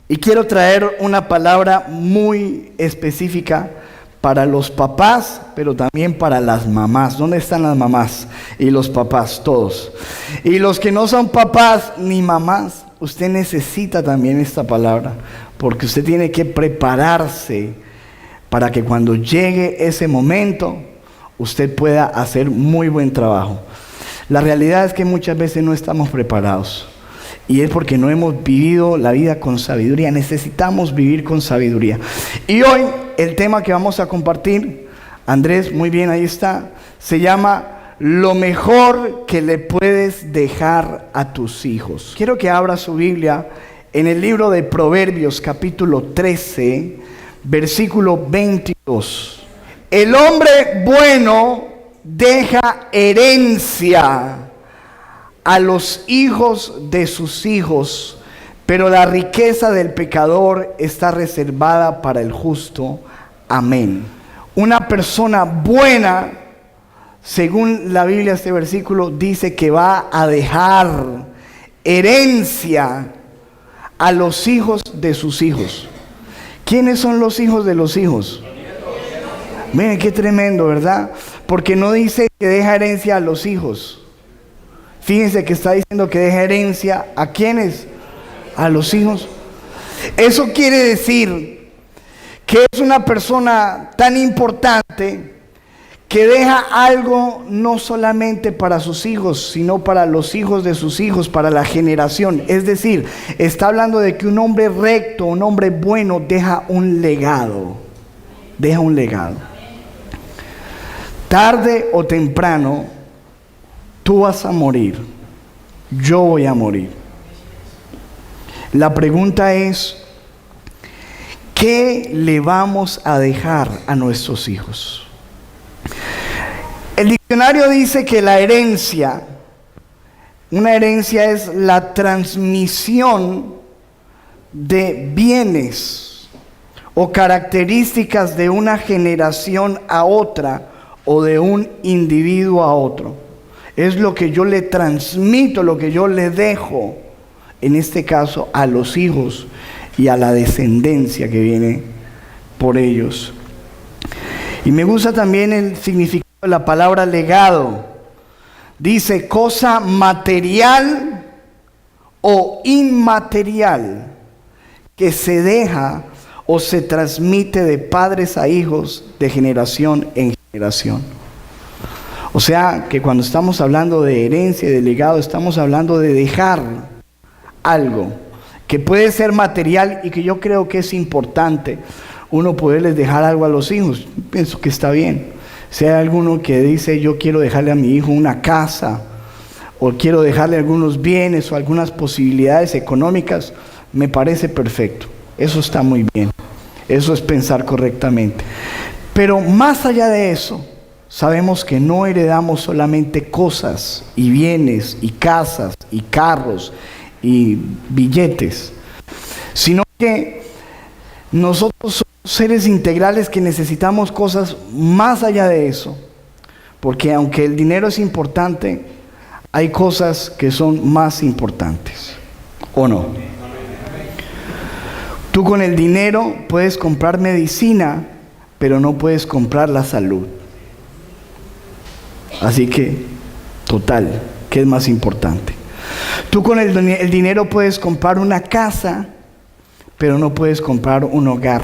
Y quiero traer una palabra muy específica para los papás, pero también para las mamás. ¿Dónde están las mamás y los papás? Todos. Y los que no son papás ni mamás, usted necesita también esta palabra, porque usted tiene que prepararse para que cuando llegue ese momento, usted pueda hacer muy buen trabajo. La realidad es que muchas veces no estamos preparados. Y es porque no hemos vivido la vida con sabiduría. Necesitamos vivir con sabiduría. Y hoy el tema que vamos a compartir, Andrés, muy bien, ahí está, se llama lo mejor que le puedes dejar a tus hijos. Quiero que abra su Biblia en el libro de Proverbios, capítulo 13, versículo 22. El hombre bueno deja herencia a los hijos de sus hijos, pero la riqueza del pecador está reservada para el justo. Amén. Una persona buena, según la Biblia, este versículo dice que va a dejar herencia a los hijos de sus hijos. ¿Quiénes son los hijos de los hijos? Miren qué tremendo, ¿verdad? Porque no dice que deja herencia a los hijos. Fíjense que está diciendo que deja herencia ¿a quiénes? A los hijos. Eso quiere decir que es una persona tan importante que deja algo no solamente para sus hijos, sino para los hijos de sus hijos, para la generación. Es decir, está hablando de que un hombre recto, un hombre bueno, deja un legado. Deja un legado. Tarde o temprano, tú vas a morir, yo voy a morir. La pregunta es, ¿qué le vamos a dejar a nuestros hijos? El diccionario dice que la herencia, una herencia es la transmisión de bienes o características de una generación a otra o de un individuo a otro. Es lo que yo le transmito, lo que yo le dejo, en este caso, a los hijos y a la descendencia que viene por ellos. Y me gusta también el significado de la palabra legado. Dice cosa material o inmaterial que se deja o se transmite de padres a hijos, de generación en generación. O sea, que cuando estamos hablando de herencia y de legado, estamos hablando de dejar algo que puede ser material y que yo creo que es importante uno poderles dejar algo a los hijos. Pienso que está bien. Si hay alguno que dice, yo quiero dejarle a mi hijo una casa, o quiero dejarle algunos bienes o algunas posibilidades económicas, me parece perfecto. Eso está muy bien. Eso es pensar correctamente. Pero más allá de eso, sabemos que no heredamos solamente cosas y bienes y casas y carros y billetes, sino que nosotros somos seres integrales que necesitamos cosas más allá de eso, porque aunque el dinero es importante, hay cosas que son más importantes, ¿o no? Tú con el dinero puedes comprar medicina, pero no puedes comprar la salud. Así que, total, ¿qué es más importante? Tú con el dinero puedes comprar una casa, pero no puedes comprar un hogar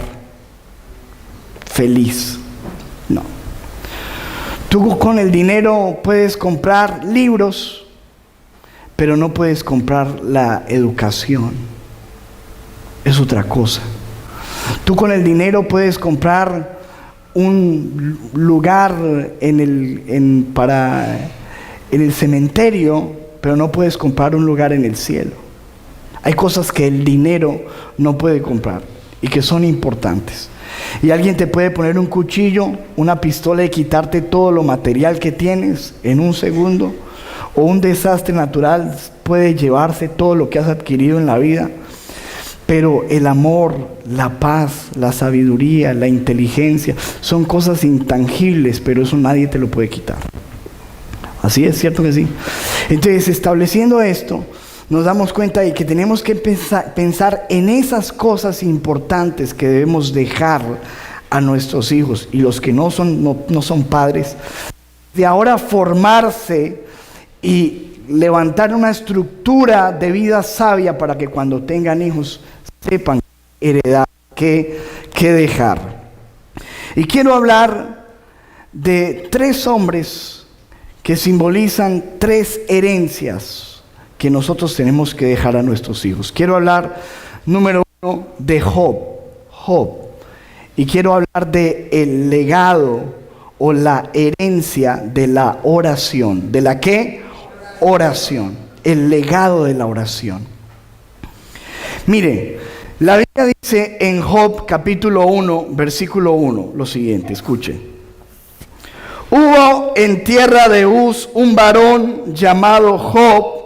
feliz. No. Tú con el dinero puedes comprar libros, pero no puedes comprar la educación. Es otra cosa. Tú con el dinero puedes comprar un lugar en el cementerio, pero no puedes comprar un lugar en el cielo. Hay cosas que el dinero no puede comprar y que son importantes. Y alguien te puede poner un cuchillo, una pistola y quitarte todo lo material que tienes en un segundo, o un desastre natural puede llevarse todo lo que has adquirido en la vida. Pero el amor, la paz, la sabiduría, la inteligencia son cosas intangibles, pero eso nadie te lo puede quitar. Así es, ¿cierto que sí? Entonces, estableciendo esto, nos damos cuenta de que tenemos que pensar en esas cosas importantes que debemos dejar a nuestros hijos, y los que no son padres, de ahora formarse y levantar una estructura de vida sabia para que cuando tengan hijos sepan heredar, qué dejar. Y quiero hablar de 3 hombres que simbolizan 3 herencias que nosotros tenemos que dejar a nuestros hijos. Quiero hablar, número 1, de Job. Y quiero hablar de el legado o la herencia de la oración. ¿De la qué? Oración. El legado de la oración. Mire, la Biblia dice en Job capítulo 1, versículo 1, lo siguiente, escuche. Hubo en tierra de Uz un varón llamado Job,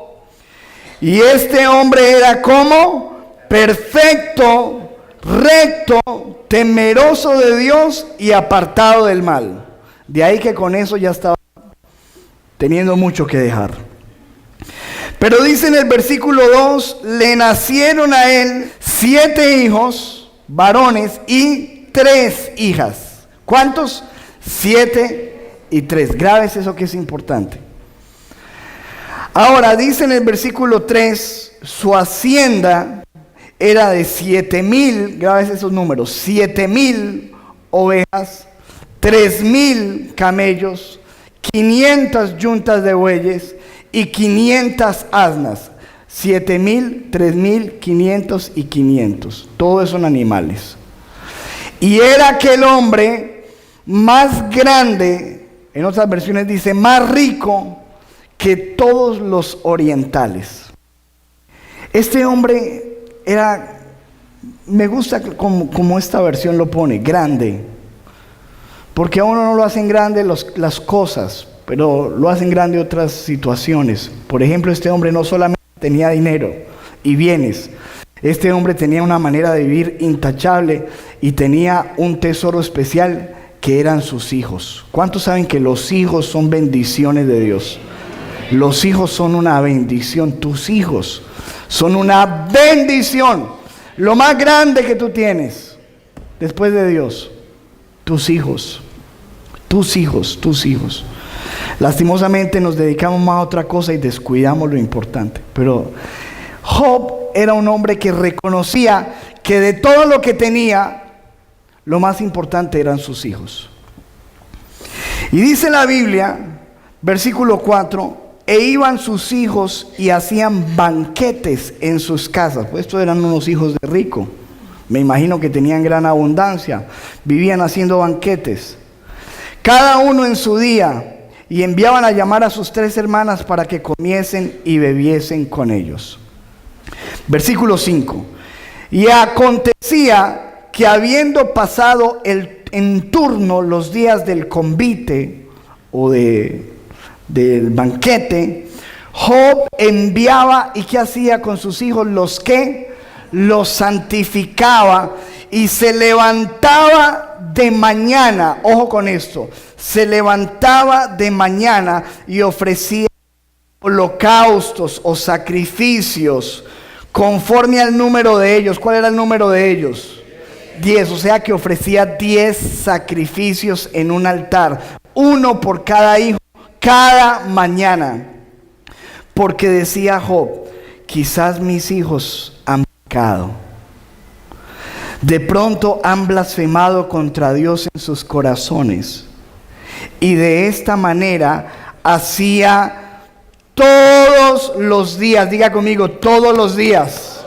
y este hombre era como perfecto, recto, temeroso de Dios y apartado del mal. De ahí que con eso ya estaba teniendo mucho que dejar. Pero dice en el versículo 2, le nacieron a él 7 hijos varones y 3 hijas. ¿Cuántos? 7 y 3. Grábese eso que es importante. Ahora dice en el versículo 3, su hacienda era de 7,000, grábese esos números, 7,000 ovejas, 3,000 camellos, 500 yuntas de bueyes y 500 asnas. 7,000, 3,000, 500 y 500. Todos son animales. Y era aquel hombre más grande, en otras versiones dice más rico que todos los orientales. Este hombre era, me gusta como esta versión lo pone, grande. Porque a uno no lo hacen grande las cosas, pero lo hacen grande otras situaciones. Por ejemplo, este hombre no solamente tenía dinero y bienes, este hombre tenía una manera de vivir intachable y tenía un tesoro especial que eran sus hijos. ¿Cuántos saben que los hijos son bendiciones de Dios? Los hijos son una bendición, tus hijos son una bendición. Lo más grande que tú tienes después de Dios, tus hijos. Lastimosamente nos dedicamos más a otra cosa y descuidamos lo importante. Pero Job era un hombre que reconocía que de todo lo que tenía, lo más importante eran sus hijos. Y dice la Biblia, versículo 4, e iban sus hijos y hacían banquetes en sus casas. Pues estos eran unos hijos de rico. Me imagino que tenían gran abundancia. Vivían haciendo banquetes, cada uno en su día, y enviaban a llamar a sus 3 hermanas para que comiesen y bebiesen con ellos. Versículo 5. Y acontecía que habiendo pasado en turno los días del convite o del banquete, Job enviaba, ¿y qué hacía con sus hijos? Los santificaba, y se levantaba de mañana, ojo con esto, se levantaba de mañana y ofrecía holocaustos o sacrificios conforme al número de ellos. ¿Cuál era el número de ellos? 10, o sea que ofrecía 10 sacrificios en un altar, uno por cada hijo, cada mañana. Porque decía Job, quizás mis hijos han pecado. De pronto han blasfemado contra Dios en sus corazones. Y de esta manera hacía todos los días. Diga conmigo, todos los días.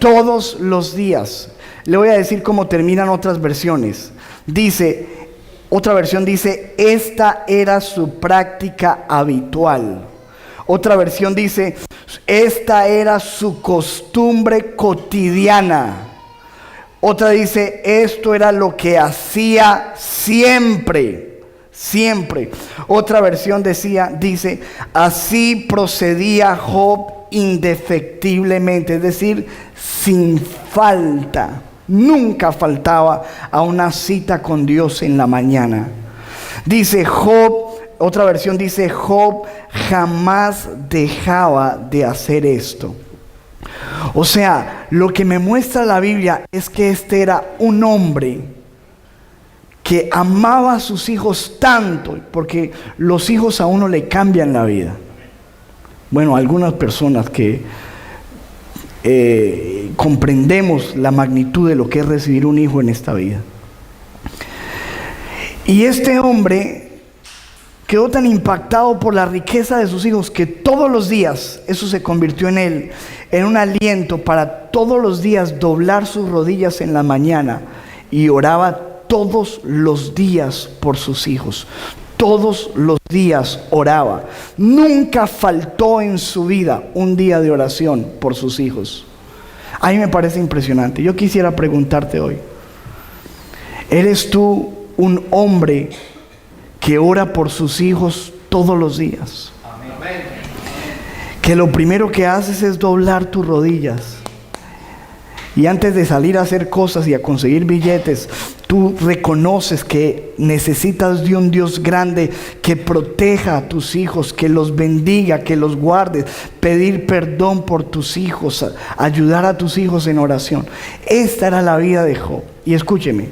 Todos los días. Le voy a decir cómo terminan otras versiones. Dice, otra versión dice, esta era su práctica habitual. Otra versión dice, esta era su costumbre cotidiana. Otra dice, esto era lo que hacía siempre. Otra versión dice, así procedía Job indefectiblemente, es decir, sin falta. Nunca faltaba a una cita con Dios en la mañana. Dice Job, otra versión dice, Job jamás dejaba de hacer esto. O sea, lo que me muestra la Biblia es que este era un hombre que amaba a sus hijos tanto, porque los hijos a uno le cambian la vida. Bueno, algunas personas que comprendemos la magnitud de lo que es recibir un hijo en esta vida. Y este hombre quedó tan impactado por la riqueza de sus hijos que todos los días eso se convirtió en él en un aliento para todos los días doblar sus rodillas en la mañana, y oraba todos los días por sus hijos. Todos los días oraba. Nunca faltó en su vida un día de oración por sus hijos. A mí me parece impresionante. Yo quisiera preguntarte hoy, ¿eres tú un hombre que ora por sus hijos todos los días? Amén. Que lo primero que haces es doblar tus rodillas, y antes de salir a hacer cosas y a conseguir billetes, tú reconoces que necesitas de un Dios grande que proteja a tus hijos, que los bendiga, que los guarde, pedir perdón por tus hijos, ayudar a tus hijos en oración. Esta era la vida de Job. Y escúcheme,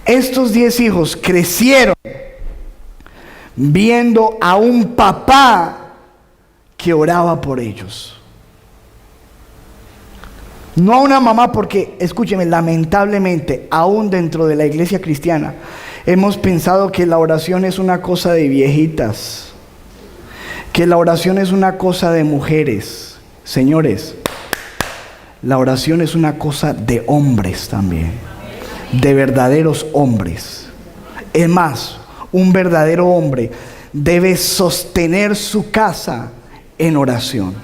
estos 10 hijos crecieron viendo a un papá que oraba por ellos. No a una mamá, porque, escúcheme, lamentablemente, aún dentro de la iglesia cristiana, hemos pensado que la oración es una cosa de viejitas, que la oración es una cosa de mujeres. Señores, la oración es una cosa de hombres también, de verdaderos hombres. Es más, un verdadero hombre debe sostener su casa en oración.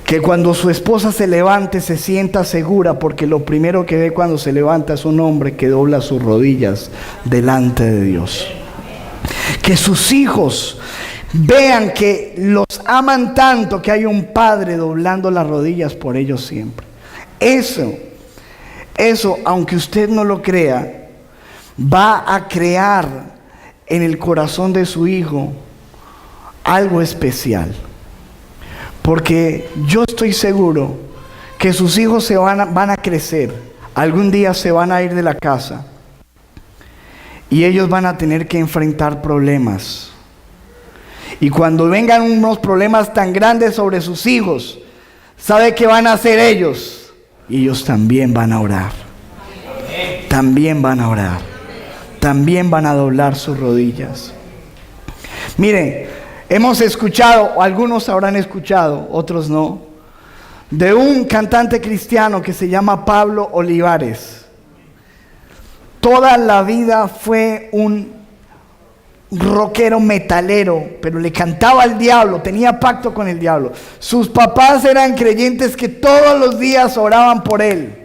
Que cuando su esposa se levante se sienta segura, porque lo primero que ve cuando se levanta es un hombre que dobla sus rodillas delante de Dios. Que sus hijos vean que los aman tanto que hay un padre doblando las rodillas por ellos siempre. Eso, aunque usted no lo crea, va a crear en el corazón de su hijo algo especial. Porque yo estoy seguro que sus hijos van a crecer. Algún día se van a ir de la casa y ellos van a tener que enfrentar problemas. Y cuando vengan unos problemas tan grandes sobre sus hijos, ¿sabe qué van a hacer ellos? Ellos también van a orar. También van a orar. También van a doblar sus rodillas. Miren, hemos escuchado, o algunos habrán escuchado, otros no, de un cantante cristiano que se llama Pablo Olivares. Toda la vida fue un rockero metalero, pero le cantaba al diablo, tenía pacto con el diablo. Sus papás eran creyentes que todos los días oraban por él.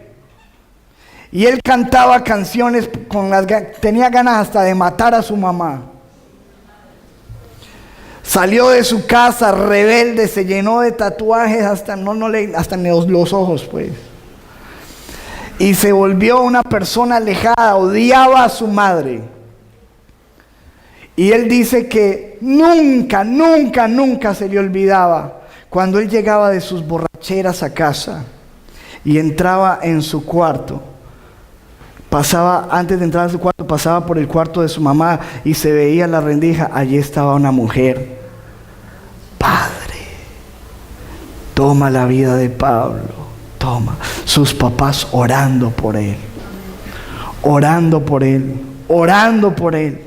Y él cantaba canciones tenía ganas hasta de matar a su mamá. Salió de su casa rebelde, se llenó de tatuajes hasta en los ojos, pues. Y se volvió una persona alejada, odiaba a su madre. Y él dice que nunca se le olvidaba cuando él llegaba de sus borracheras a casa y entraba en su cuarto. Antes de entrar a su cuarto, pasaba por el cuarto de su mamá y se veía la rendija. Allí estaba una mujer. Padre, toma la vida de Pablo, toma. Sus papás orando por él, orando por él, orando por él.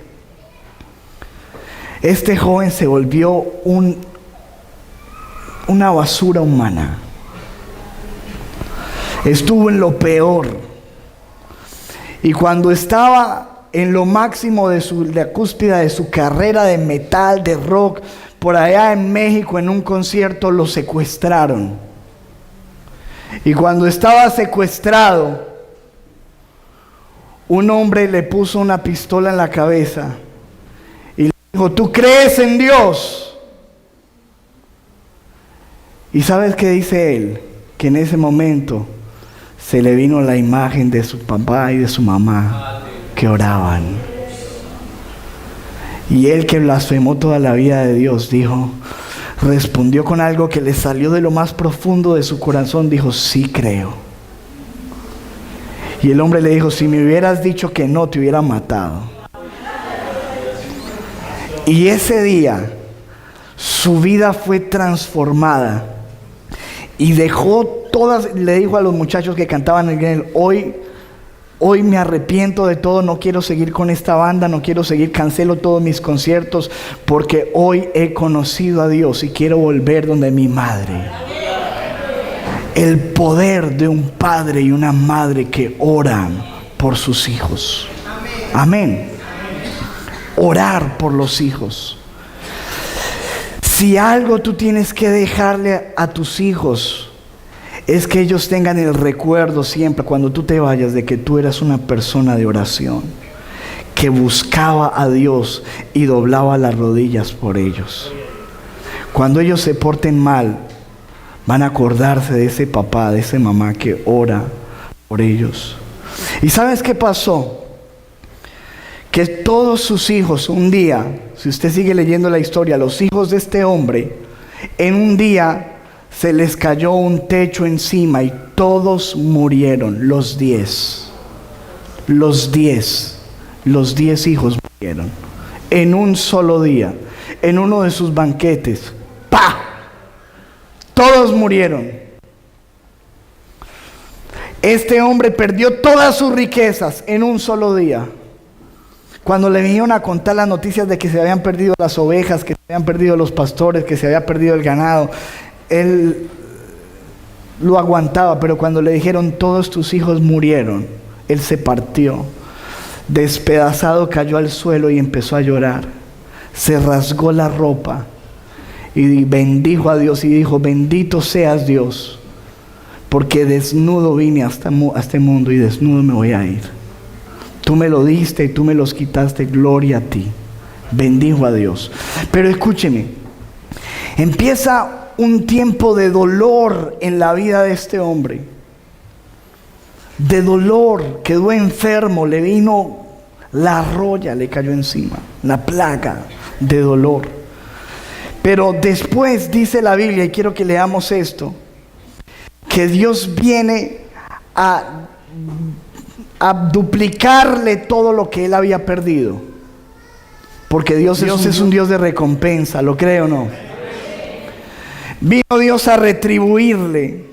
Este joven se volvió una basura humana. Estuvo en lo peor. Y cuando estaba en lo máximo de la cúspide de su carrera de metal, de rock, por allá en México, en un concierto, lo secuestraron. Y cuando estaba secuestrado, un hombre le puso una pistola en la cabeza y le dijo: ¿tú crees en Dios? ¿Y sabes qué dice él? Que en ese momento se le vino la imagen de su papá y de su mamá que oraban. Y él, que blasfemó toda la vida de Dios, dijo: respondió con algo que le salió de lo más profundo de su corazón. Dijo: sí creo. Y el hombre le dijo: si me hubieras dicho que no, te hubiera matado. Y ese día su vida fue transformada y dejó todas. Le dijo a los muchachos que cantaban en él: hoy me arrepiento de todo, no quiero seguir con esta banda, no quiero seguir, cancelo todos mis conciertos, porque hoy he conocido a Dios y quiero volver donde mi madre. El poder de un padre y una madre que oran por sus hijos. Amén. Orar por los hijos. Si algo tú tienes que dejarle a tus hijos, es que ellos tengan el recuerdo siempre, cuando tú te vayas, de que tú eras una persona de oración, que buscaba a Dios y doblaba las rodillas por ellos. Cuando ellos se porten mal, van a acordarse de ese papá, de esa mamá que ora por ellos. ¿Y sabes qué pasó? Que todos sus hijos, un día, si usted sigue leyendo la historia, los hijos de este hombre, en un día se les cayó un techo encima y todos murieron, los 10. Los 10 hijos murieron en un solo día, en uno de sus banquetes. ¡Pah! Todos murieron. Este hombre perdió todas sus riquezas en un solo día. Cuando le vinieron a contar las noticias de que se habían perdido las ovejas, que se habían perdido los pastores, que se había perdido el ganado, él lo aguantaba, pero cuando le dijeron: todos tus hijos murieron, él se partió. Despedazado cayó al suelo y empezó a llorar. Se rasgó la ropa y bendijo a Dios y dijo: bendito seas, Dios, porque desnudo vine a este mundo y desnudo me voy a ir. Tú me lo diste y tú me los quitaste, gloria a ti. Bendijo a Dios. Pero escúcheme, empieza un tiempo de dolor en la vida de este hombre. De dolor, quedó enfermo, le vino la roya, le cayó encima, la plaga de dolor. Pero después dice la Biblia, y quiero que leamos esto, que Dios viene a duplicarle todo lo que él había perdido. Porque Dios es un Dios de recompensa, ¿lo cree o no? Vino Dios a retribuirle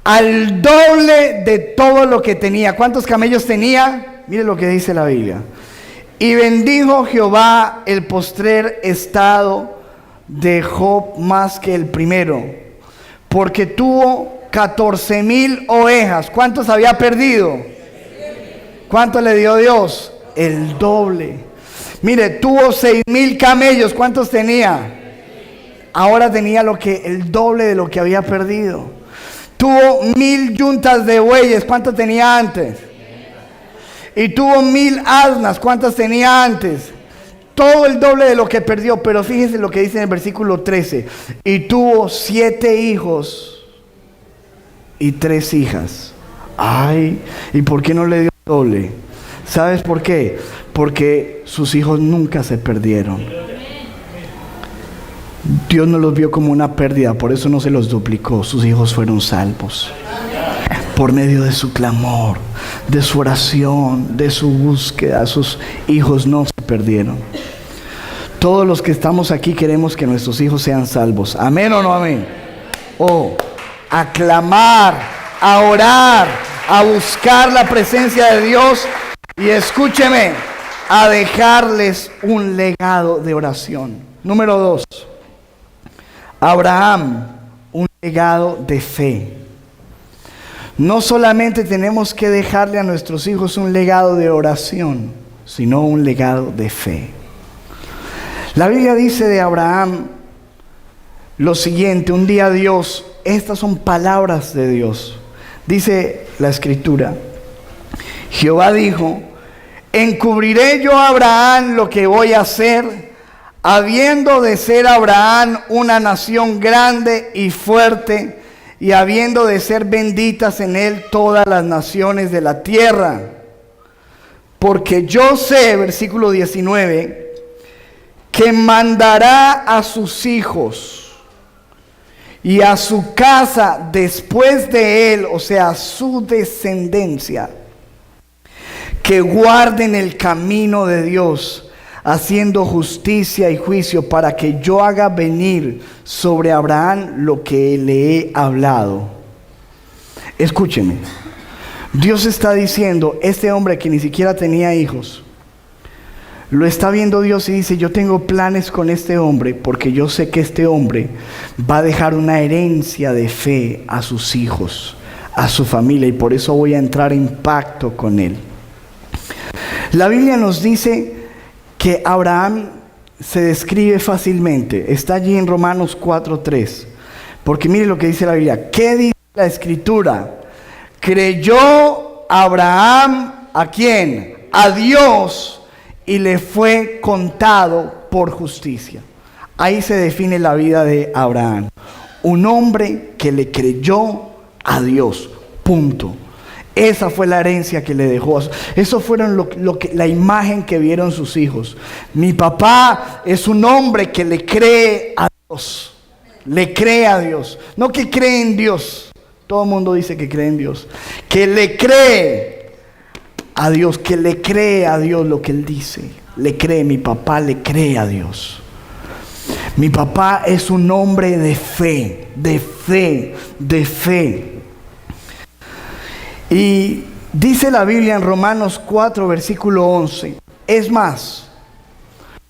al doble de todo lo que tenía. ¿Cuántos camellos tenía? Mire lo que dice la Biblia. Y bendijo Jehová el postrer estado de Job más que el primero, porque tuvo 14,000 ovejas. ¿Cuántos había perdido? ¿Cuánto le dio Dios? El doble. Mire, tuvo 6,000 camellos. ¿Cuántos tenía? Ahora tenía el doble de lo que había perdido. Tuvo 1,000 yuntas de bueyes. ¿Cuánto tenía antes? Y tuvo 1,000 asnas. ¿Cuántas tenía antes? Todo el doble de lo que perdió. Pero fíjense lo que dice en el versículo 13. Y tuvo 7 hijos y 3 hijas. Ay, ¿y por qué no le dio doble? ¿Sabes por qué? Porque sus hijos nunca se perdieron. Dios no los vio como una pérdida, por eso no se los duplicó. Sus hijos fueron salvos por medio de su clamor, de su oración, de su búsqueda. Sus hijos no se perdieron. Todos los que estamos aquí queremos que nuestros hijos sean salvos. ¿Amén o no amén? A clamar, a orar, a buscar la presencia de Dios. Y escúcheme, a dejarles un legado de oración. Número 2, Abraham, un legado de fe. No solamente tenemos que dejarle a nuestros hijos un legado de oración, sino un legado de fe. La Biblia dice de Abraham lo siguiente: un día Dios, estas son palabras de Dios, dice la Escritura, Jehová dijo: encubriré yo a Abraham lo que voy a hacer, habiendo de ser Abraham una nación grande y fuerte, y habiendo de ser benditas en él todas las naciones de la tierra. Porque yo sé, versículo 19, que mandará a sus hijos y a su casa después de él, o sea, su descendencia, que guarden el camino de Dios, haciendo justicia y juicio, para que yo haga venir sobre Abraham lo que le he hablado. Escúcheme, Dios está diciendo, este hombre que ni siquiera tenía hijos, lo está viendo Dios y dice, yo tengo planes con este hombre, porque yo sé que este hombre va a dejar una herencia de fe a sus hijos, a su familia, y por eso voy a entrar en pacto con él. La Biblia nos dice que Abraham se describe fácilmente. Está allí en Romanos 4:3. Porque mire lo que dice la Biblia. ¿Qué dice la Escritura? Creyó Abraham, ¿a quién? A Dios, y le fue contado por justicia. Ahí se define la vida de Abraham. Un hombre que le creyó a Dios. Punto. Esa fue la herencia que le dejó. Eso fueron la imagen que vieron sus hijos. Mi papá es un hombre que le cree a Dios. Le cree a Dios. No que cree en Dios. Todo el mundo dice que cree en Dios. Que le cree a Dios. Que le cree a Dios lo que Él dice. Le cree. Mi papá le cree a Dios. Mi papá es un hombre de fe. De fe. De fe. Y dice la Biblia en Romanos 4, versículo 11. Es más,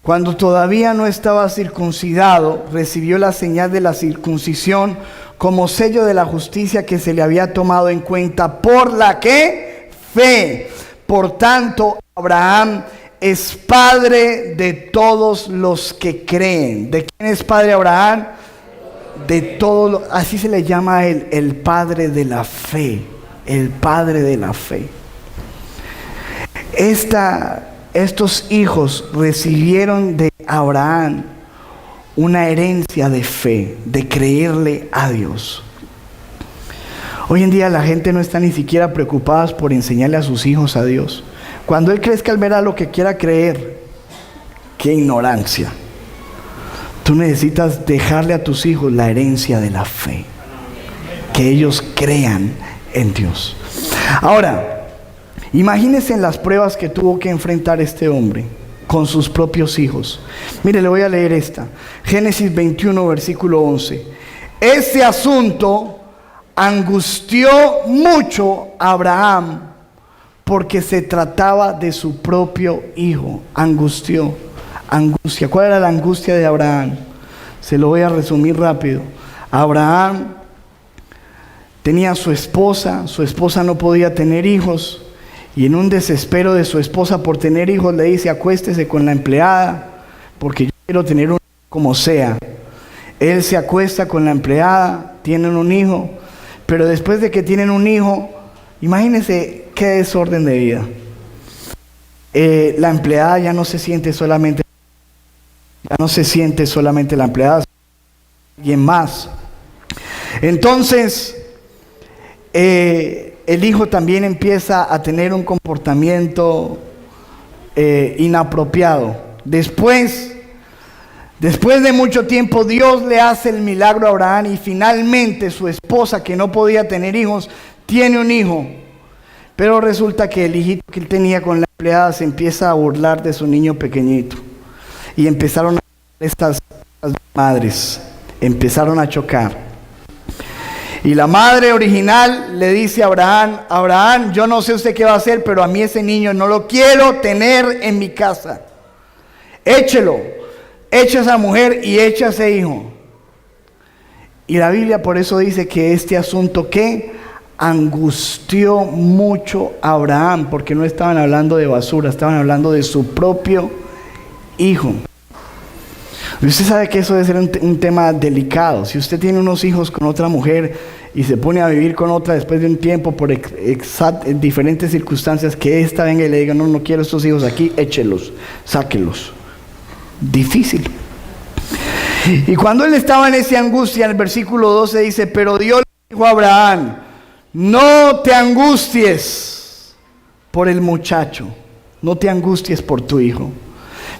cuando todavía no estaba circuncidado, recibió la señal de la circuncisión como sello de la justicia que se le había tomado en cuenta por la que fe. Por tanto, Abraham es padre de todos los que creen. ¿De quién es padre Abraham? De todos, así se le llama a él, el padre de la fe. El padre de la fe. Estos hijos recibieron de Abraham una herencia de fe, de creerle a Dios. Hoy en día la gente no está ni siquiera preocupada por enseñarle a sus hijos a Dios. Cuando él crezca, él verá lo que quiera creer. ¡Qué ignorancia! Tú necesitas dejarle a tus hijos la herencia de la fe. Que ellos crean en Dios. Ahora, imagínense en las pruebas que tuvo que enfrentar este hombre con sus propios hijos. Mire, le voy a leer esta. Génesis 21, versículo 11. Este asunto angustió mucho a Abraham porque se trataba de su propio hijo. Angustia. ¿Cuál era la angustia de Abraham? Se lo voy a resumir rápido. Abraham tenía a su esposa no podía tener hijos, y en un desespero de su esposa por tener hijos le dice, acuéstese con la empleada, porque yo quiero tener un hijo como sea. Él se acuesta con la empleada, tienen un hijo, pero después de que tienen un hijo, imagínense qué desorden de vida. La empleada ya no se siente solamente la empleada, alguien más. Entonces, el hijo también empieza a tener un comportamiento inapropiado. Después de mucho tiempo, Dios le hace el milagro a Abraham y finalmente su esposa, que no podía tener hijos, tiene un hijo. Pero resulta que el hijito que él tenía con la empleada se empieza a burlar de su niño pequeñito. Y empezaron a estas madres, empezaron a chocar. Y la madre original le dice a Abraham, Abraham, yo no sé usted qué va a hacer, pero a mí ese niño no lo quiero tener en mi casa. Échelo, echa a esa mujer y echa a ese hijo. Y la Biblia por eso dice que este asunto que angustió mucho a Abraham, porque no estaban hablando de basura, estaban hablando de su propio hijo. Y usted sabe que eso debe ser un tema delicado. Si usted tiene unos hijos con otra mujer y se pone a vivir con otra después de un tiempo por diferentes circunstancias, que esta venga y le diga, no quiero estos hijos aquí, échelos, sáquelos. Difícil. Y cuando él estaba en esa angustia, en el versículo 12 dice, pero Dios le dijo a Abraham, no te angusties por el muchacho, no te angusties por tu hijo,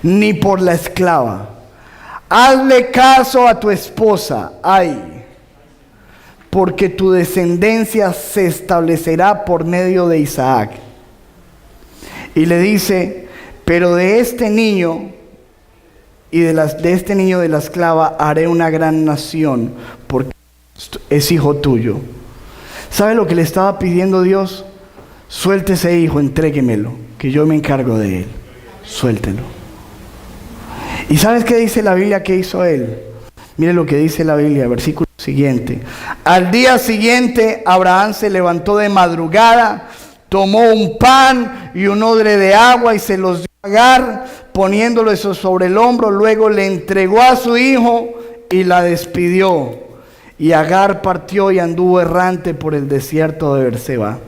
ni por la esclava. Hazle caso a tu esposa. Ay, porque tu descendencia se establecerá por medio de Isaac. Y le dice, pero de este niño y de este niño de la esclava haré una gran nación, porque es hijo tuyo. ¿Sabe lo que le estaba pidiendo Dios? Suelte ese hijo, entréguemelo, que yo me encargo de él. Suéltelo. ¿Y sabes qué dice la Biblia que hizo él? Mire lo que dice la Biblia, versículo siguiente. Al día siguiente, Abraham se levantó de madrugada, tomó un pan y un odre de agua y se los dio a Agar, poniéndolo eso sobre el hombro. Luego le entregó a su hijo y la despidió. Y Agar partió y anduvo errante por el desierto de Berseba.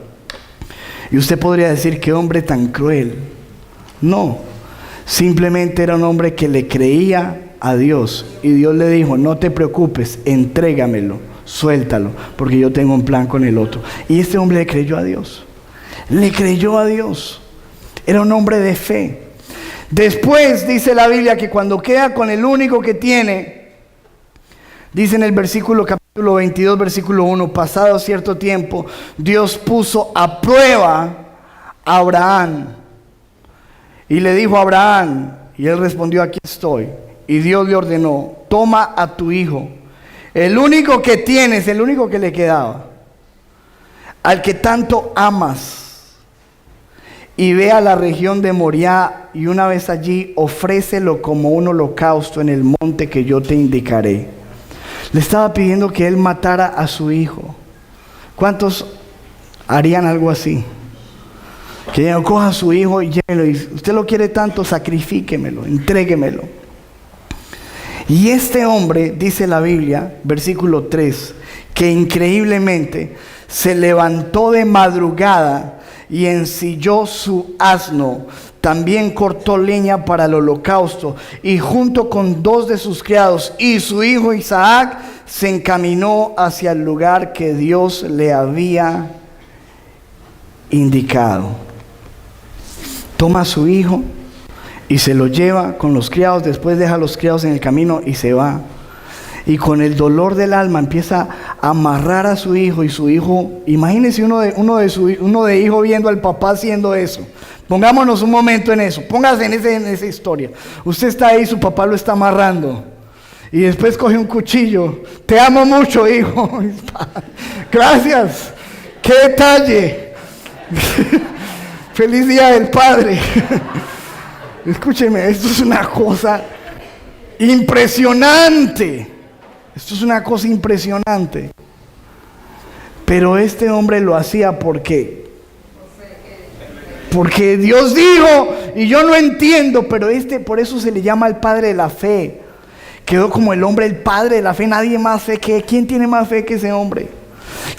Y usted podría decir, qué hombre tan cruel. No, simplemente era un hombre que le creía a Dios, y Dios le dijo, no te preocupes, entrégamelo, suéltalo, porque yo tengo un plan con el otro. Y este hombre le creyó a Dios, era un hombre de fe. Después dice la Biblia que cuando queda con el único que tiene, dice en el capítulo 22, versículo 1, pasado cierto tiempo, Dios puso a prueba a Abraham, y le dijo a Abraham, y él respondió, aquí estoy. Y Dios le ordenó, toma a tu hijo, el único que tienes, el único que le quedaba, al que tanto amas, y ve a la región de Moriah, y una vez allí, ofrécelo como un holocausto en el monte que yo te indicaré. Le estaba pidiendo que él matara a su hijo. ¿Cuántos harían algo así? Que coja a su hijo y llévelo, y usted lo quiere tanto, sacrifíquemelo, entréguemelo. Y este hombre, dice la Biblia, versículo 3, que increíblemente se levantó de madrugada y ensilló su asno, también cortó leña para el holocausto, y junto con 2 de sus criados y su hijo Isaac, se encaminó hacia el lugar que Dios le había indicado. Toma a su hijo y se lo lleva con los criados, después deja a los criados en el camino y se va. Y con el dolor del alma empieza a amarrar a su hijo, y su hijo, imagínense uno de hijo viendo al papá haciendo eso. Pongámonos un momento en eso, póngase en esa historia. Usted está ahí, su papá lo está amarrando, y después coge un cuchillo. Te amo mucho, hijo. Gracias, qué detalle. Feliz día del padre. Escúcheme, esto es una cosa impresionante. Esto es una cosa impresionante. Pero este hombre lo hacía porque Dios dijo, y yo no entiendo, pero por eso se le llama el padre de la fe. Quedó como el hombre, el padre de la fe. Nadie más fe que, ¿quién tiene más fe que ese hombre?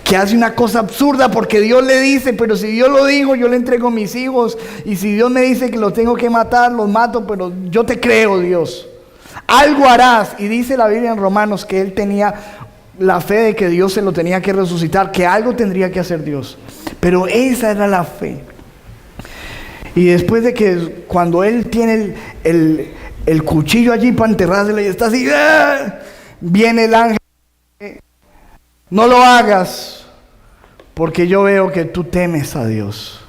Que hace una cosa absurda porque Dios le dice, pero si Dios lo dijo, yo le entrego mis hijos, y si Dios me dice que los tengo que matar, los mato, pero yo te creo, Dios. Algo harás. Y dice la Biblia en Romanos que él tenía la fe de que Dios se lo tenía que resucitar, que algo tendría que hacer Dios. Pero esa era la fe. Y después de que cuando él tiene el cuchillo allí para enterrárselo y está así, ¡ah!, viene el ángel. No lo hagas, porque yo veo que tú temes a Dios.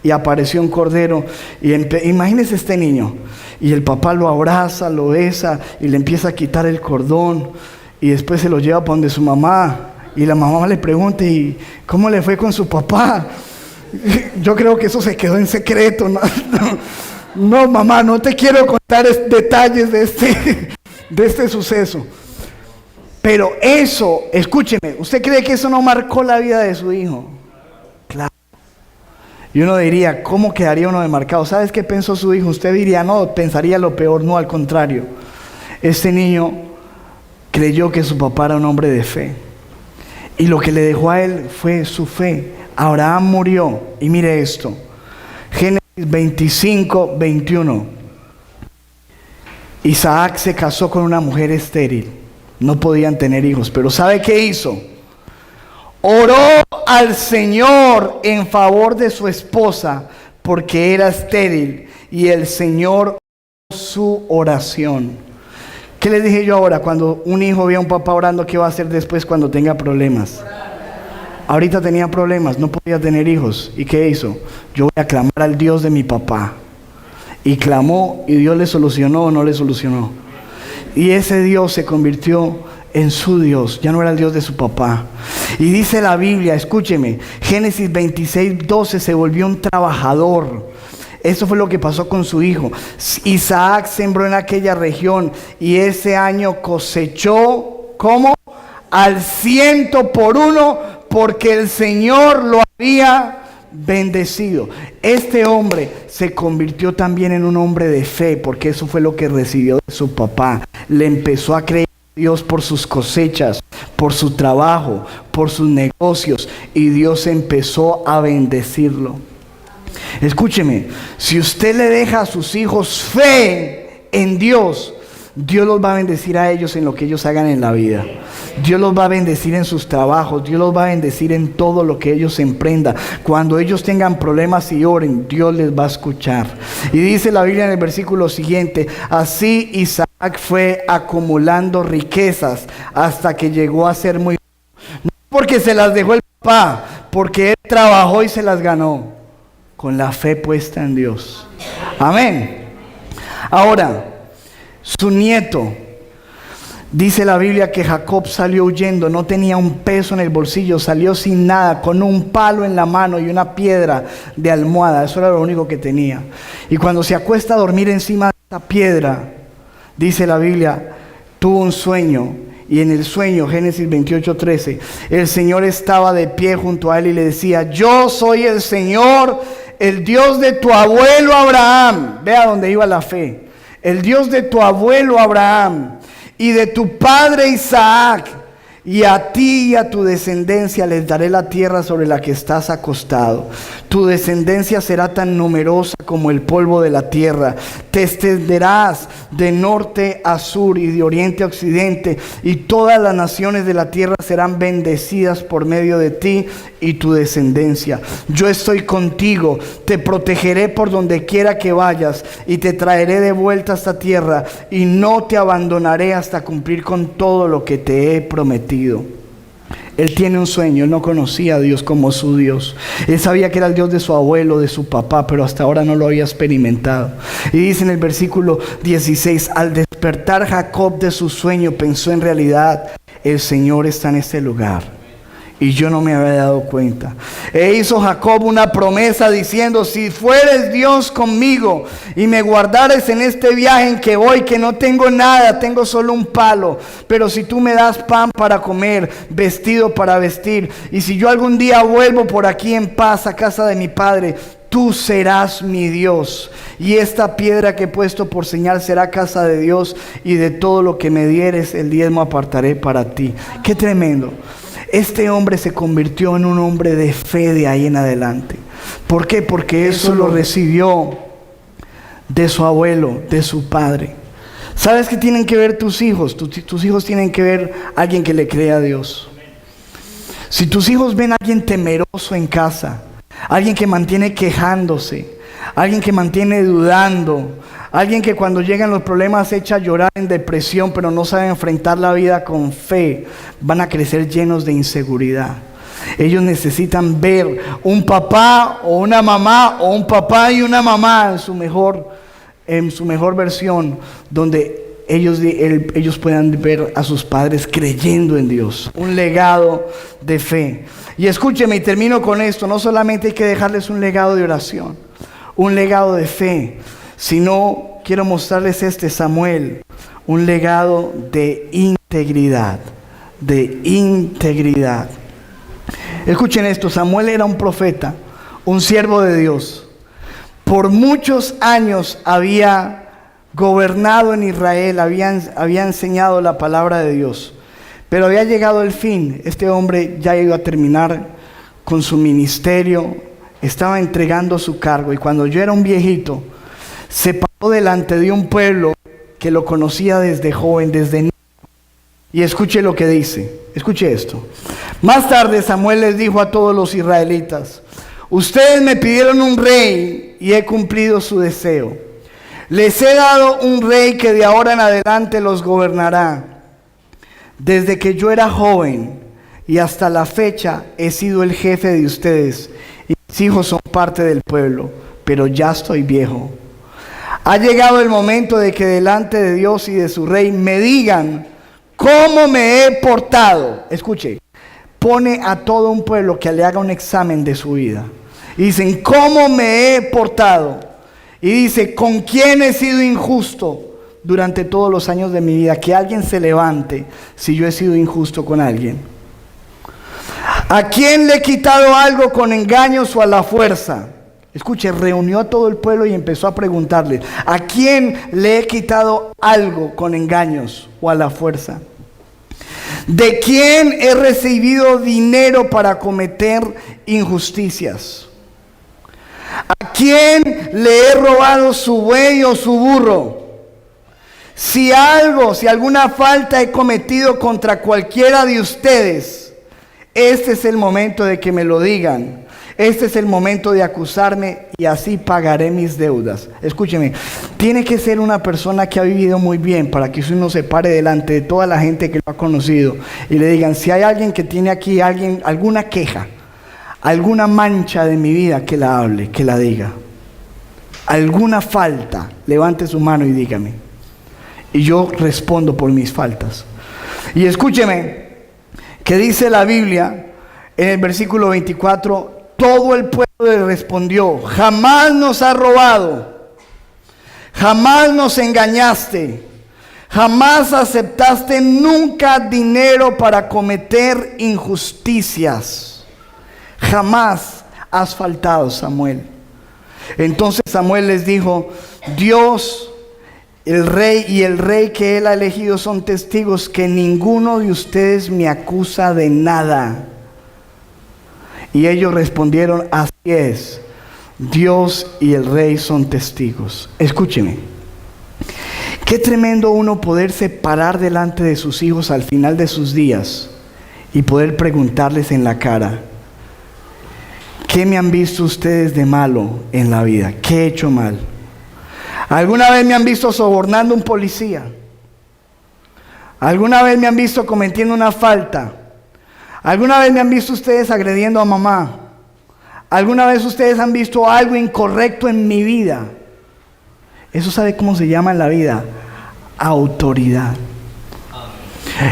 Y apareció un cordero, y imagínese este niño, y el papá lo abraza, lo besa, y le empieza a quitar el cordón, y después se lo lleva para donde su mamá, y la mamá le pregunta, ¿y cómo le fue con su papá? Yo creo que eso se quedó en secreto. No, mamá, no te quiero contar detalles de este suceso. Pero eso, escúcheme, ¿usted cree que eso no marcó la vida de su hijo? Claro. Y uno diría, ¿cómo quedaría uno de marcado? ¿Sabes qué pensó su hijo? Usted diría, no, pensaría lo peor. No, al contrario. Este niño creyó que su papá era un hombre de fe. Y lo que le dejó a él fue su fe. Abraham murió. Y mire esto. Génesis 25, 21. Isaac se casó con una mujer estéril. No podían tener hijos, pero ¿sabe qué hizo? Oró al Señor en favor de su esposa, porque era estéril, y el Señor oyó su oración. ¿Qué les dije yo ahora? Cuando un hijo ve a un papá orando, ¿qué va a hacer después cuando tenga problemas? Ahorita tenía problemas, no podía tener hijos. ¿Y qué hizo? Yo voy a clamar al Dios de mi papá. Y clamó, y Dios le solucionó o no le solucionó. Y ese Dios se convirtió en su Dios, ya no era el Dios de su papá. Y dice la Biblia, escúcheme, Génesis 26:12, se volvió un trabajador. Eso fue lo que pasó con su hijo. Isaac sembró en aquella región y ese año cosechó, ¿cómo? Al 100 por 1, porque el Señor lo había bendecido. Este hombre se convirtió también en un hombre de fe, porque eso fue lo que recibió de su papá. Le empezó a creer a Dios por sus cosechas, por su trabajo, por sus negocios, y Dios empezó a bendecirlo. Escúcheme, si usted le deja a sus hijos fe en Dios, Dios los va a bendecir a ellos en lo que ellos hagan en la vida. Dios los va a bendecir en sus trabajos. Dios los va a bendecir en todo lo que ellos emprendan. Cuando ellos tengan problemas y oren, Dios les va a escuchar. Y dice la Biblia en el versículo siguiente: así Isaac fue acumulando riquezas hasta que llegó a ser muy... No porque se las dejó el papá, porque él trabajó y se las ganó, con la fe puesta en Dios. Amén. Ahora, su nieto, dice la Biblia que Jacob salió huyendo, no tenía un peso en el bolsillo, salió sin nada, con un palo en la mano y una piedra de almohada. Eso era lo único que tenía. Y cuando se acuesta a dormir encima de esta piedra, dice la Biblia, tuvo un sueño. Y en el sueño, Génesis 28:13, el Señor estaba de pie junto a él y le decía: yo soy el Señor, el Dios de tu abuelo Abraham. Vea dónde iba la fe. El Dios de tu abuelo Abraham y de tu padre Isaac, y a ti y a tu descendencia les daré la tierra sobre la que estás acostado. Tu descendencia será tan numerosa como el polvo de la tierra. Te extenderás de norte a sur y de oriente a occidente, y todas las naciones de la tierra serán bendecidas por medio de ti y tu descendencia. Yo estoy contigo, te protegeré por donde quiera que vayas, y te traeré de vuelta a esta tierra, y no te abandonaré hasta cumplir con todo lo que te he prometido. Él tiene un sueño. Él no conocía a Dios como su Dios. Él sabía que era el Dios de su abuelo, de su papá, pero hasta ahora no lo había experimentado. Y dice en el versículo 16: al despertar Jacob de su sueño, pensó: en realidad el Señor está en este lugar y yo no me había dado cuenta. E hizo Jacob una promesa diciendo: si fueres Dios conmigo y me guardares en este viaje en que voy, que no tengo nada, tengo solo un palo, pero si tú me das pan para comer, vestido para vestir, y si yo algún día vuelvo por aquí en paz a casa de mi padre, tú serás mi Dios, y esta piedra que he puesto por señal será casa de Dios, y de todo lo que me dieres el diezmo apartaré para ti. Qué tremendo. Este hombre se convirtió en un hombre de fe de ahí en adelante. ¿Por qué? Porque eso lo recibió de su abuelo, de su padre. ¿Sabes qué tienen que ver tus hijos? Tus hijos tienen que ver a alguien que le cree a Dios. Si tus hijos ven a alguien temeroso en casa, alguien que mantiene quejándose, alguien que mantiene dudando, alguien que cuando llegan los problemas se echa a llorar en depresión, pero no sabe enfrentar la vida con fe, van a crecer llenos de inseguridad. Ellos necesitan ver un papá o una mamá, o un papá y una mamá en su mejor versión, donde ellos puedan ver a sus padres creyendo en Dios. Un legado de fe. Y escúcheme, y termino con esto: no solamente hay que dejarles un legado de oración, un legado de fe, sino quiero mostrarles Samuel, un legado de integridad, de integridad. Escuchen esto: Samuel era un profeta, un siervo de Dios. Por muchos años había gobernado en Israel, había enseñado la palabra de Dios, pero había llegado el fin. Este hombre ya iba a terminar con su ministerio, estaba entregando su cargo, y cuando yo era un viejito, se paró delante de un pueblo que lo conocía desde joven, desde niño. Y escuche lo que dice, escuche esto. Más tarde Samuel les dijo a todos los israelitas: ustedes me pidieron un rey y he cumplido su deseo. Les he dado un rey que de ahora en adelante los gobernará. Desde que yo era joven, y hasta la fecha he sido el jefe de ustedes. Y mis hijos son parte del pueblo, pero ya estoy viejo. Ha llegado el momento de que delante de Dios y de su rey me digan cómo me he portado. Escuche, pone a todo un pueblo que le haga un examen de su vida. Y dicen, ¿cómo me he portado? Y dice, ¿con quién he sido injusto durante todos los años de mi vida? Que alguien se levante si yo he sido injusto con alguien. ¿A quién le he quitado algo con engaños o a la fuerza? Escuche, reunió a todo el pueblo y empezó a preguntarle, ¿a quién le he quitado algo con engaños o a la fuerza? ¿De quién he recibido dinero para cometer injusticias? ¿A quién le he robado su buey o su burro? Si alguna falta he cometido contra cualquiera de ustedes, este es el momento de que me lo digan. Este es el momento de acusarme y así pagaré mis deudas. Escúcheme, tiene que ser una persona que ha vivido muy bien para que uno se pare delante de toda la gente que lo ha conocido y le digan, si hay alguien que tiene aquí alguna queja, alguna mancha de mi vida, que la hable, que la diga. Alguna falta, levante su mano y dígame. Y yo respondo por mis faltas. Y escúcheme, que dice la Biblia en el versículo 24, todo el pueblo le respondió, jamás nos has robado, jamás nos engañaste, jamás aceptaste nunca dinero para cometer injusticias, jamás has faltado, Samuel. Entonces Samuel les dijo, Dios, el rey que él ha elegido son testigos que ninguno de ustedes me acusa de nada. Y ellos respondieron, así es, Dios y el rey son testigos. Escúcheme, qué tremendo uno poderse parar delante de sus hijos al final de sus días y poder preguntarles en la cara, ¿qué me han visto ustedes de malo en la vida? ¿Qué he hecho mal? ¿Alguna vez me han visto sobornando a un policía? ¿Alguna vez me han visto cometiendo una falta? ¿Alguna vez me han visto ustedes agrediendo a mamá? ¿Alguna vez ustedes han visto algo incorrecto en mi vida? Eso, ¿sabe cómo se llama en la vida? Autoridad.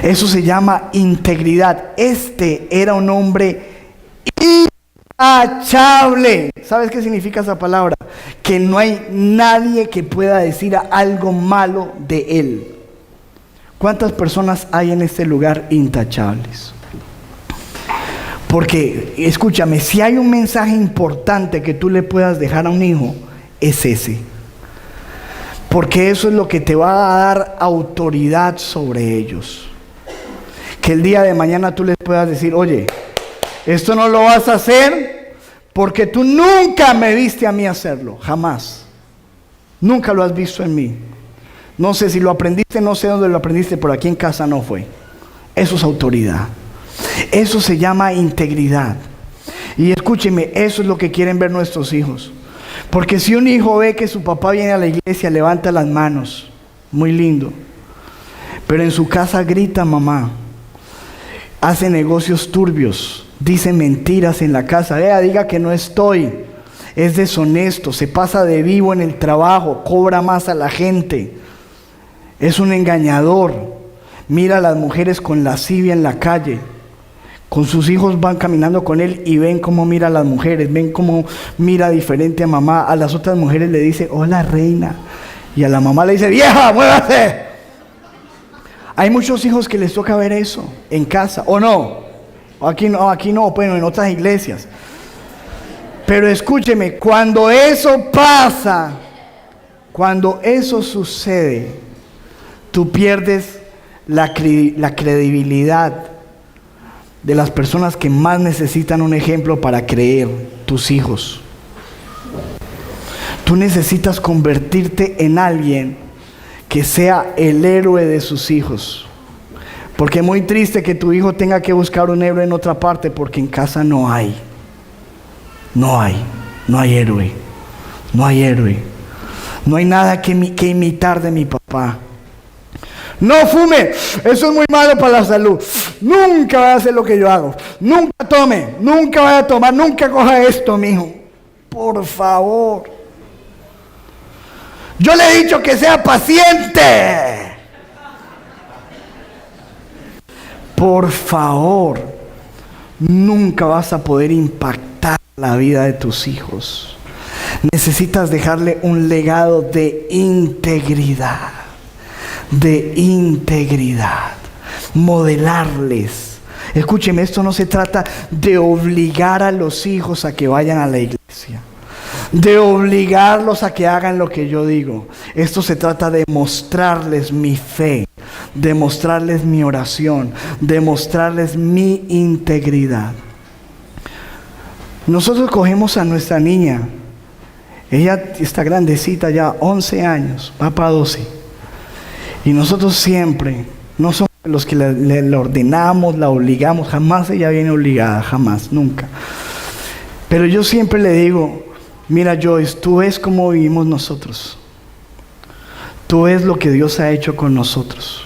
Eso se llama integridad. Este era un hombre intachable. ¿Sabes qué significa esa palabra? Que no hay nadie que pueda decir algo malo de él. ¿Cuántas personas hay en este lugar intachables? Porque, escúchame, si hay un mensaje importante que tú le puedas dejar a un hijo, es ese. Porque eso es lo que te va a dar autoridad sobre ellos. Que el día de mañana tú les puedas decir, oye, esto no lo vas a hacer porque tú nunca me viste a mí hacerlo, jamás. Nunca lo has visto en mí. No sé si lo aprendiste, no sé dónde lo aprendiste, pero aquí en casa no fue. Eso es autoridad. Eso se llama integridad. Y escúcheme, eso es lo que quieren ver nuestros hijos. Porque si un hijo ve que su papá viene a la iglesia, levanta las manos, muy lindo. Pero en su casa grita mamá, hace negocios turbios, dice mentiras en la casa. Diga que no estoy. Es deshonesto, se pasa de vivo en el trabajo, cobra más a la gente. Es un engañador. Mira a las mujeres con lascivia en la calle. Con sus hijos van caminando con él y ven cómo mira a las mujeres, ven cómo mira diferente a mamá. A las otras mujeres le dice, hola reina. Y a la mamá le dice, vieja, muévase. Hay muchos hijos que les toca ver eso en casa, ¿o no? Aquí no, bueno, en otras iglesias. Pero escúcheme, cuando eso pasa, cuando eso sucede, tú pierdes la credibilidad de las personas que más necesitan un ejemplo para creer, tus hijos. Tú necesitas convertirte en alguien que sea el héroe de sus hijos. Porque es muy triste que tu hijo tenga que buscar un héroe en otra parte porque en casa no hay. No hay héroe. No hay héroe. No hay nada que imitar de mi papá. No fume, eso es muy malo para la salud. Nunca vaya a hacer lo que yo hago. Nunca tome, nunca vaya a tomar, nunca coja esto, mijo. Por favor. Yo le he dicho que sea paciente. Por favor, nunca vas a poder impactar la vida de tus hijos. Necesitas dejarle un legado de integridad. De integridad. Modelarles. Escúcheme, esto no se trata de obligar a los hijos a que vayan a la iglesia, de obligarlos a que hagan lo que yo digo. Esto se trata de mostrarles mi fe, de mostrarles mi oración, de mostrarles mi integridad. Nosotros cogemos a nuestra niña, ella está grandecita ya, 11 años, va para 12, y nosotros siempre, no somos los que le ordenamos, la obligamos, jamás ella viene obligada, jamás, nunca. Pero yo siempre le digo, mira Joyce, tú ves cómo vivimos nosotros, tú ves lo que Dios ha hecho con nosotros,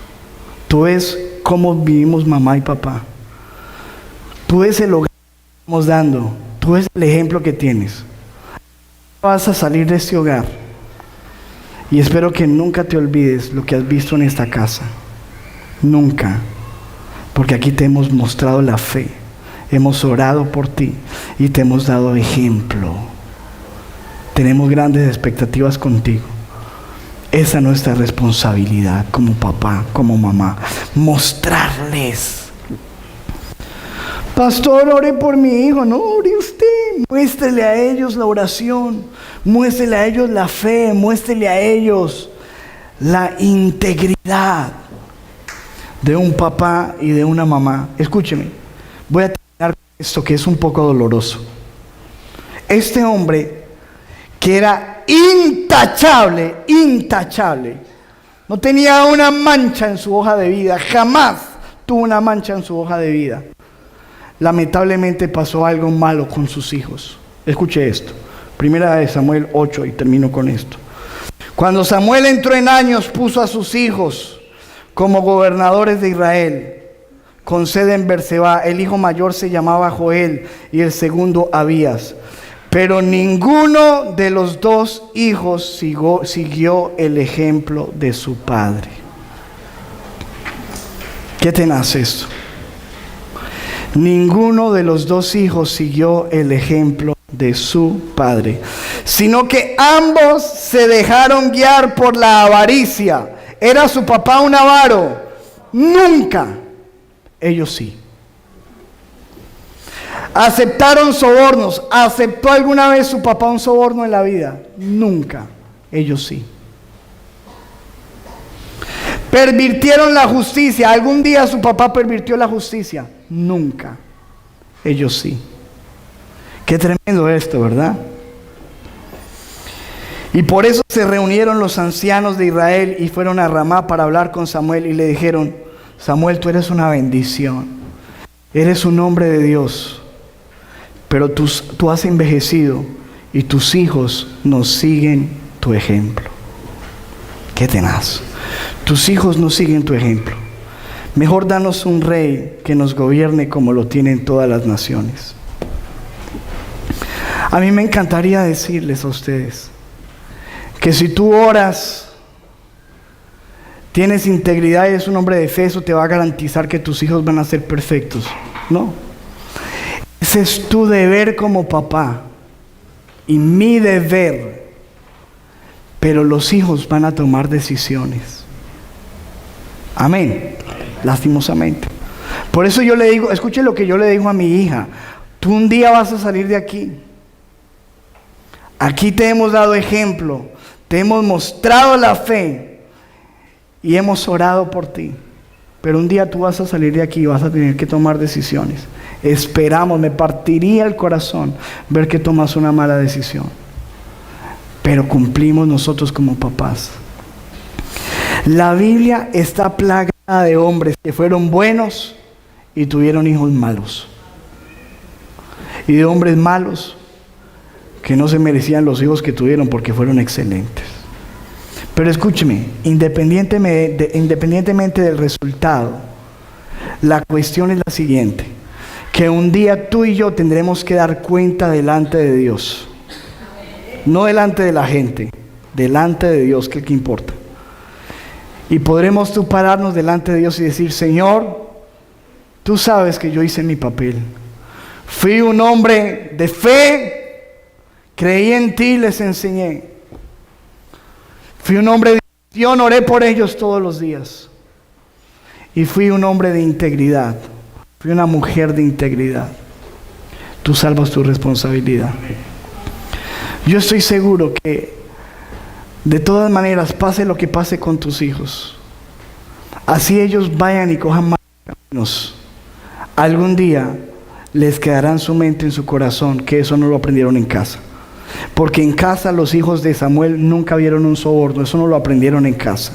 tú ves cómo vivimos mamá y papá, tú ves el hogar que estamos dando, tú ves el ejemplo que tienes. Vas a salir de este hogar y espero que nunca te olvides lo que has visto en esta casa. Nunca, porque aquí te hemos mostrado la fe, hemos orado por ti y te hemos dado ejemplo. Tenemos grandes expectativas contigo. Esa es nuestra responsabilidad como papá, como mamá, mostrarles. Pastor, ore por mi hijo. No, ore usted. Muéstrele a ellos la oración, muéstrele a ellos la fe, muéstrele a ellos la integridad de un papá y de una mamá. Escúcheme, voy a terminar con esto que es un poco doloroso. Este hombre, que era intachable, no tenía una mancha en su hoja de vida, jamás tuvo una mancha en su hoja de vida. Lamentablemente pasó algo malo con sus hijos. Escuche esto, 1 Samuel 8, y termino con esto. Cuando Samuel entró en años, puso a sus hijos como gobernadores de Israel, con sede en Berseba. El hijo mayor se llamaba Joel y el segundo Abías. Pero ninguno de los dos hijos siguió el ejemplo de su padre. ¿Qué tenaz esto? Ninguno de los dos hijos siguió el ejemplo de su padre, sino que ambos se dejaron guiar por la avaricia. ¿Era su papá un avaro? Nunca. Ellos sí. ¿Aceptaron sobornos? ¿Aceptó alguna vez su papá un soborno en la vida? Nunca. Ellos sí. ¿Pervirtieron la justicia? ¿Algún día su papá pervirtió la justicia? Nunca. Ellos sí. Qué tremendo esto, ¿verdad? Y por eso se reunieron los ancianos de Israel y fueron a Ramá para hablar con Samuel y le dijeron: Samuel, tú eres una bendición, eres un hombre de Dios, pero tú has envejecido y tus hijos no siguen tu ejemplo. Qué tenaz. Tus hijos no siguen tu ejemplo. Mejor danos un rey que nos gobierne como lo tienen todas las naciones. A mí me encantaría decirles a ustedes que si tú oras, tienes integridad y eres un hombre de fe, eso te va a garantizar que tus hijos van a ser perfectos. No. Ese es tu deber como papá y mi deber. Pero los hijos van a tomar decisiones. Amén. Lastimosamente. Por eso yo le digo, escuche lo que yo le digo a mi hija: tú un día vas a salir de aquí. Aquí te hemos dado ejemplo, te hemos mostrado la fe y hemos orado por ti. Pero un día tú vas a salir de aquí y vas a tener que tomar decisiones. Esperamos, me partiría el corazón ver que tomas una mala decisión. Pero cumplimos nosotros como papás. La Biblia está plagada de hombres que fueron buenos y tuvieron hijos malos. Y de hombres malos que no se merecían los hijos que tuvieron porque fueron excelentes. Pero escúcheme, independientemente del resultado, La cuestión es la siguiente, que un día tú y yo tendremos que dar cuenta delante de Dios. No delante de la gente, delante de Dios, que es lo que importa. Y podremos tú pararnos delante de Dios y decir: Señor, tú sabes que yo hice mi papel. Fui un hombre de fe, creí en ti, les enseñé. Fui un hombre de oración, oré por ellos todos los días. Y fui un hombre de integridad, fui una mujer de integridad. Tú salvas tu responsabilidad. Yo estoy seguro que de todas maneras, pase lo que pase con tus hijos, así ellos vayan y cojan malos caminos, algún día les quedará en su mente, en su corazón, que eso no lo aprendieron en casa. Porque en casa los hijos de Samuel nunca vieron un soborno, eso no lo aprendieron en casa.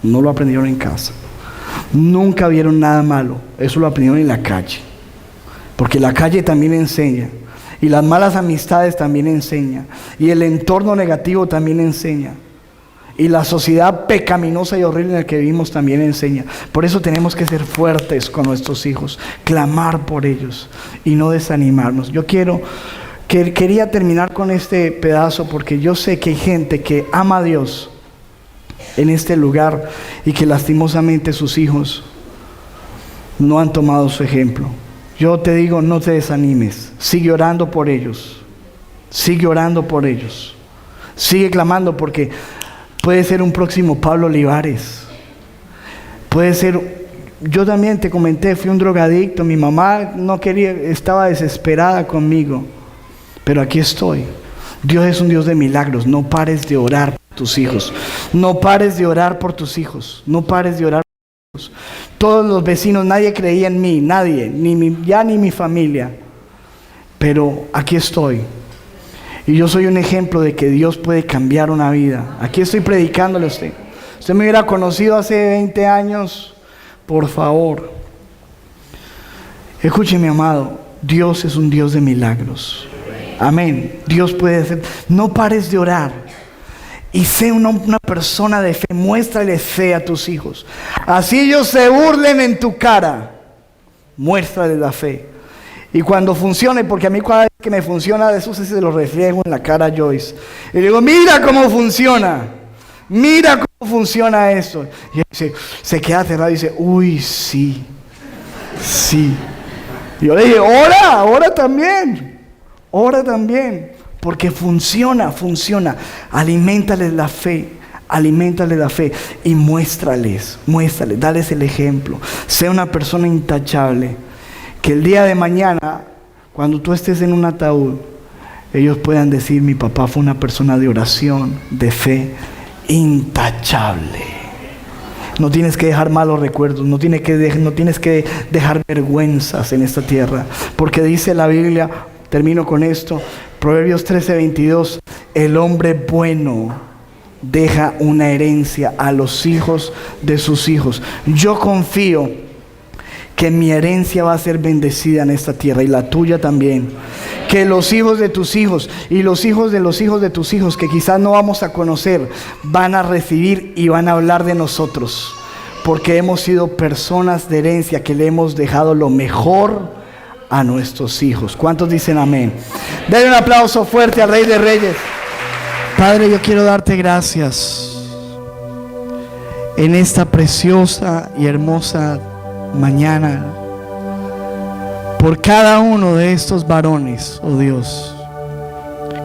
No lo aprendieron en casa. Nunca vieron nada malo, eso lo aprendieron en la calle. Porque la calle también enseña. Y las malas amistades también enseña. Y el entorno negativo también enseña. Y la sociedad pecaminosa y horrible en la que vivimos también enseña. Por eso tenemos que ser fuertes con nuestros hijos, clamar por ellos y no desanimarnos. Quería terminar con este pedazo porque yo sé que hay gente que ama a Dios en este lugar y que lastimosamente sus hijos no han tomado su ejemplo. Yo te digo, no te desanimes, sigue orando por ellos, sigue orando por ellos, sigue clamando, porque puede ser un próximo Pablo Olivares, puede ser. Yo también te comenté, fui un drogadicto, mi mamá no quería, estaba desesperada conmigo, pero aquí estoy. Dios es un Dios de milagros. No pares de orar por tus hijos, no pares de orar por tus hijos, no pares de orar por tus hijos. Todos los vecinos, nadie creía en mí, nadie, ni mi familia, pero aquí estoy. Y yo soy un ejemplo de que Dios puede cambiar una vida. Aquí estoy predicándole a usted. Usted me hubiera conocido hace 20 años, por favor. Escúcheme, amado, Dios es un Dios de milagros. Amén. Dios puede hacer. No pares de orar. Y sé una persona de fe. Muéstrale fe a tus hijos. Así ellos se burlen en tu cara, muéstrale la fe. Y cuando funcione, porque a mí cada vez que me funciona de eso se lo reflejo en la cara a Joyce. Y le digo: mira cómo funciona. Mira cómo funciona eso. Y él se queda cerrado y dice: uy, sí. Sí. Y yo le dije: ora también. Ora también. Porque funciona. Aliméntales la fe. Aliméntales la fe. Y muéstrales. Dales el ejemplo. Sea una persona intachable. Que el día de mañana, cuando tú estés en un ataúd, ellos puedan decir: mi papá fue una persona de oración, de fe, intachable. No tienes que dejar malos recuerdos, no tienes que dejar vergüenzas en esta tierra. Porque dice la Biblia, termino con esto, Proverbios 13:22, el hombre bueno deja una herencia a los hijos de sus hijos. Yo confío que mi herencia va a ser bendecida en esta tierra, y la tuya también. Que los hijos de tus hijos y los hijos de tus hijos, que quizás no vamos a conocer, van a recibir y van a hablar de nosotros, porque hemos sido personas de herencia, que le hemos dejado lo mejor a nuestros hijos. ¿Cuántos dicen amén? Denle un aplauso fuerte al Rey de Reyes. Padre, yo quiero darte gracias en esta preciosa y hermosa mañana por cada uno de estos varones, oh Dios,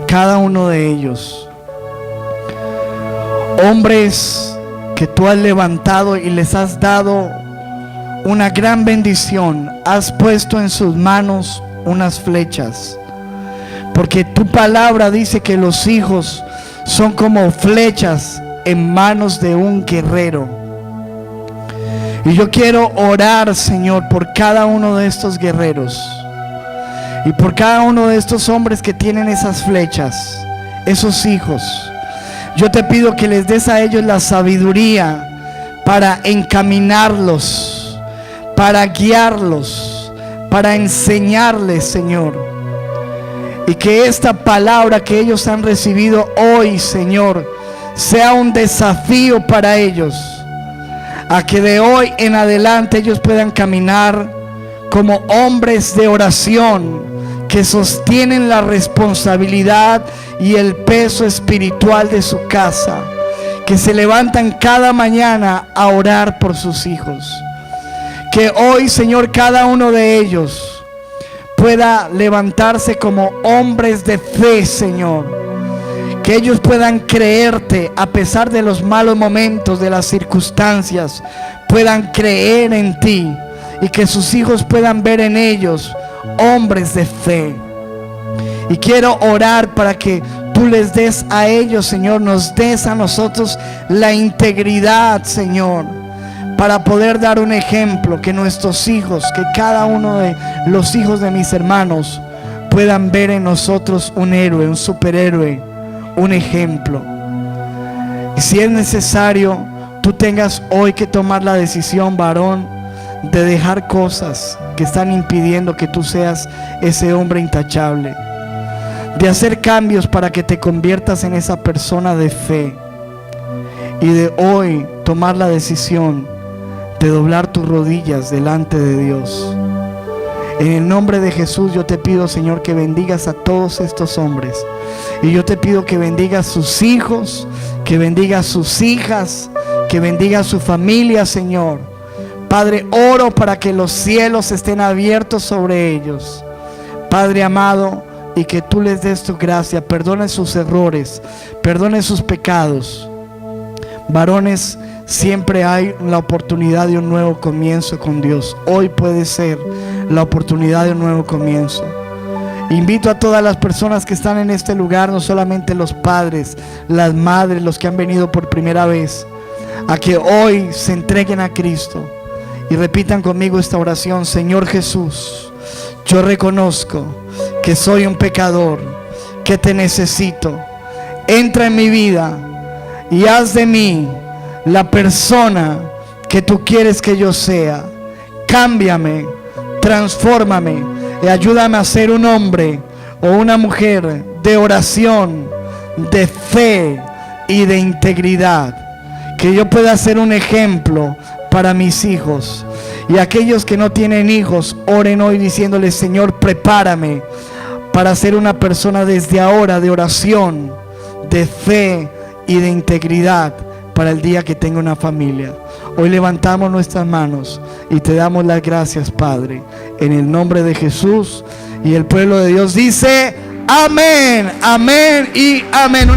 cada uno de ellos, hombres que tú has levantado y les has dado una gran bendición, has puesto en sus manos unas flechas, porque tu palabra dice que los hijos son como flechas en manos de un guerrero. Y yo quiero orar, Señor, por cada uno de estos guerreros y por cada uno de estos hombres que tienen esas flechas, esos hijos. Yo te pido que les des a ellos la sabiduría para encaminarlos, para guiarlos, para enseñarles, Señor. Y que esta palabra que ellos han recibido hoy, Señor, sea un desafío para ellos, a que de hoy en adelante ellos puedan caminar como hombres de oración que sostienen la responsabilidad y el peso espiritual de su casa, que se levantan cada mañana a orar por sus hijos. Que hoy, Señor, cada uno de ellos pueda levantarse como hombres de fe, Señor. Que ellos puedan creerte a pesar de los malos momentos, de las circunstancias. Puedan creer en ti y que sus hijos puedan ver en ellos hombres de fe. Y quiero orar para que tú les des a ellos, Señor, nos des a nosotros la integridad, Señor, para poder dar un ejemplo, que nuestros hijos, que cada uno de los hijos de mis hermanos puedan ver en nosotros un héroe, un superhéroe, un ejemplo. Y si es necesario, tú tengas hoy que tomar la decisión, varón, de dejar cosas que están impidiendo que tú seas ese hombre intachable, de hacer cambios para que te conviertas en esa persona de fe, y de hoy tomar la decisión de doblar tus rodillas delante de Dios. En el nombre de Jesús yo te pido, Señor, que bendigas a todos estos hombres, y yo te pido que bendigas sus hijos, que bendigas sus hijas, que bendiga su familia, Señor. Padre, oro para que los cielos estén abiertos sobre ellos, Padre amado, y que tú les des tu gracia. Perdone sus errores, perdone sus pecados. Varones, siempre hay la oportunidad de un nuevo comienzo con Dios. Hoy puede ser la oportunidad de un nuevo comienzo. Invito a todas las personas que están en este lugar, no solamente los padres, las madres, los que han venido por primera vez, a que hoy se entreguen a Cristo y repitan conmigo esta oración. Señor Jesús, yo reconozco que soy un pecador, que te necesito. Entra en mi vida y haz de mí la persona que tú quieres que yo sea. Cámbiame, transfórmame y ayúdame a ser un hombre o una mujer de oración, de fe y de integridad. Que yo pueda ser un ejemplo para mis hijos. Y aquellos que no tienen hijos, oren hoy diciéndoles: Señor, prepárame para ser una persona desde ahora de oración, de fe y de integridad para el día que tenga una familia. Hoy levantamos nuestras manos y te damos las gracias, Padre, en el nombre de Jesús. Y el pueblo de Dios dice: amén, amén y amén.